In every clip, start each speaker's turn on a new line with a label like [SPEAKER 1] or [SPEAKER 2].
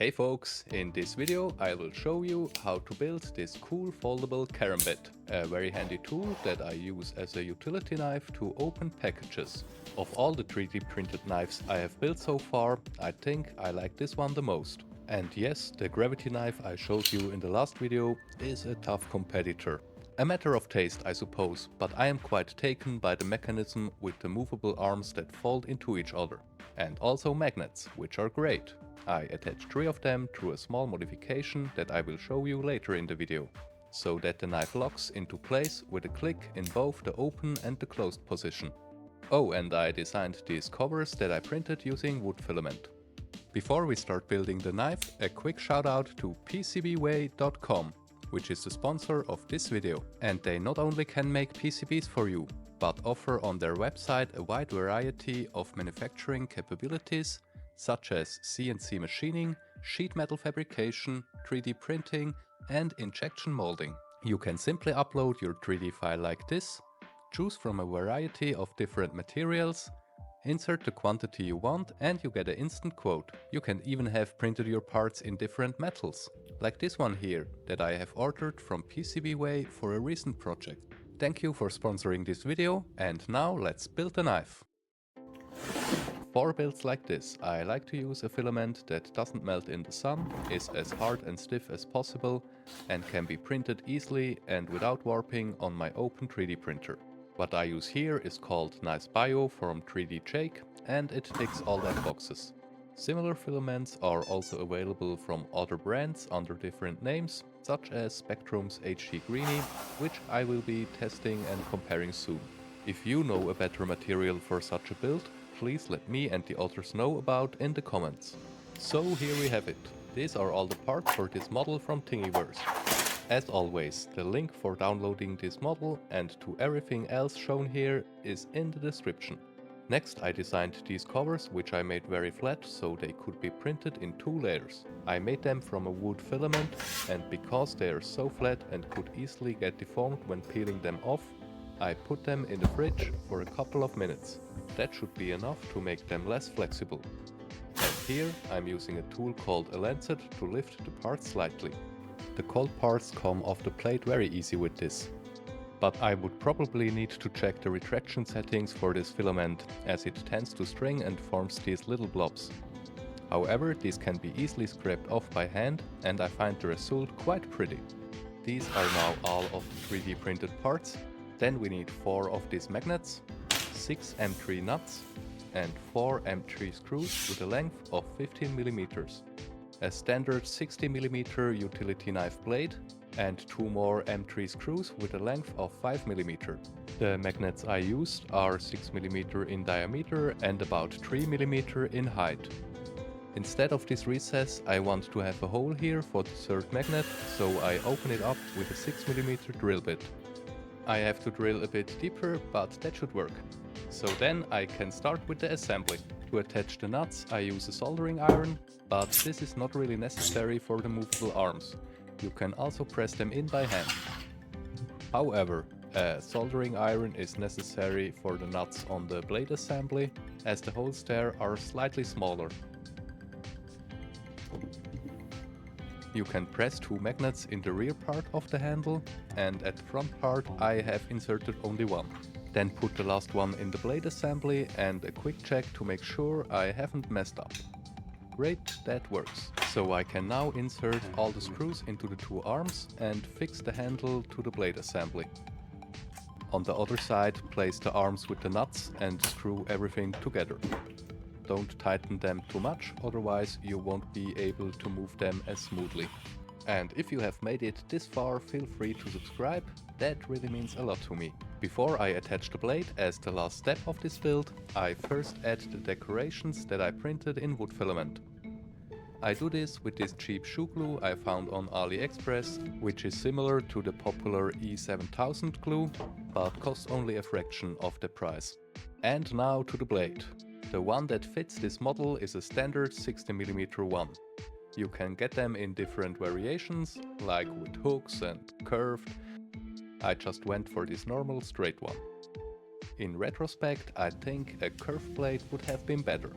[SPEAKER 1] Hey folks, in this video I will show you how to build this cool foldable Karambit, a very handy tool that I use as a utility knife to open packages. Of all the 3D printed knives I have built so far, I think I like this one the most. And yes, the gravity knife I showed you in the last video is a tough competitor. A matter of taste, I suppose, but I am quite taken by the mechanism with the movable arms that fold into each other. And also magnets, which are great. I attached 3 of them through a small modification that I will show you later in the video, so that the knife locks into place with a click in both the open and the closed position. Oh, and I designed these covers that I printed using wood filament. Before we start building the knife, a quick shout out to PCBWay.com, which is the sponsor of this video. And they not only can make PCBs for you, but offer on their website a wide variety of manufacturing capabilities such as CNC machining, sheet metal fabrication, 3D printing and injection molding. You can simply upload your 3D file like this, choose from a variety of different materials, insert the quantity you want and you get an instant quote. You can even have printed your parts in different metals, like this one here that I have ordered from PCBWay for a recent project. Thank you for sponsoring this video, and now let's build the knife. For builds like this, I like to use a filament that doesn't melt in the sun, is as hard and stiff as possible, and can be printed easily and without warping on my open 3D printer. What I use here is called Nice Bio from 3D Jake, and it ticks all that boxes. Similar filaments are also available from other brands under different names, such as Spectrum's HD Greenie, which I will be testing and comparing soon. If you know a better material for such a build, please let me and the others know about in the comments. So here we have it. These are all the parts for this model from Thingiverse. As always, the link for downloading this model and to everything else shown here is in the description. Next I designed these covers, which I made very flat so they could be printed in 2 layers. I made them from a wood filament, and because they are so flat and could easily get deformed when peeling them off, I put them in the fridge for a couple of minutes. That should be enough to make them less flexible. And here I'm using a tool called a lancet to lift the parts slightly. The cold parts come off the plate very easy with this. But I would probably need to check the retraction settings for this filament, as it tends to string and forms these little blobs. However, these can be easily scraped off by hand, and I find the result quite pretty. These are now all of the 3D printed parts. Then we need 4 of these magnets, 6 M3 nuts and 4 M3 screws with a length of 15 mm, a standard 60 mm utility knife blade and 2 more M3 screws with a length of 5 mm. The magnets I used are 6 mm in diameter and about 3 mm in height. Instead of this recess, I want to have a hole here for the 3rd magnet, so I open it up with a 6 mm drill bit. I have to drill a bit deeper, but that should work. So then I can start with the assembly. To attach the nuts I use a soldering iron, but this is not really necessary for the movable arms. You can also press them in by hand. However, a soldering iron is necessary for the nuts on the blade assembly, as the holes there are slightly smaller. You can press 2 magnets in the rear part of the handle, and at the front part I have inserted only 1. Then put the last one in the blade assembly and a quick check to make sure I haven't messed up. Great, that works. So I can now insert all the screws into the 2 arms and fix the handle to the blade assembly. On the other side, place the arms with the nuts and screw everything together. Don't tighten them too much, otherwise you won't be able to move them as smoothly. And if you have made it this far, feel free to subscribe, that really means a lot to me. Before I attach the blade as the last step of this build, I first add the decorations that I printed in wood filament. I do this with this cheap shoe glue I found on Aliexpress, which is similar to the popular E7000 glue, but costs only a fraction of the price. And now to the blade. The one that fits this model is a standard 60 mm one. You can get them in different variations, like with hooks and curved. I just went for this normal straight one. In retrospect, I think a curved blade would have been better.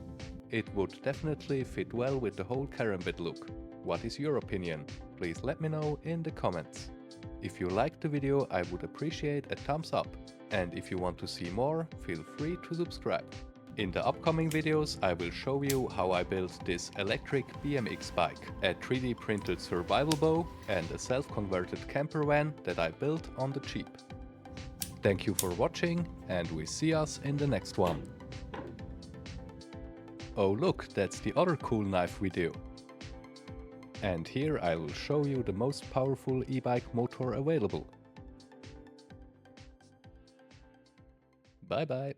[SPEAKER 1] It would definitely fit well with the whole Karambit look. What is your opinion? Please let me know in the comments. If you liked the video, I would appreciate a thumbs up. And if you want to see more, feel free to subscribe. In the upcoming videos, I will show you how I built this electric BMX bike, a 3D printed survival bow, and a self-converted camper van that I built on the cheap. Thank you for watching, and we see us in the next one. Oh look, that's the other cool knife we do. And here I will show you the most powerful e-bike motor available. Bye bye.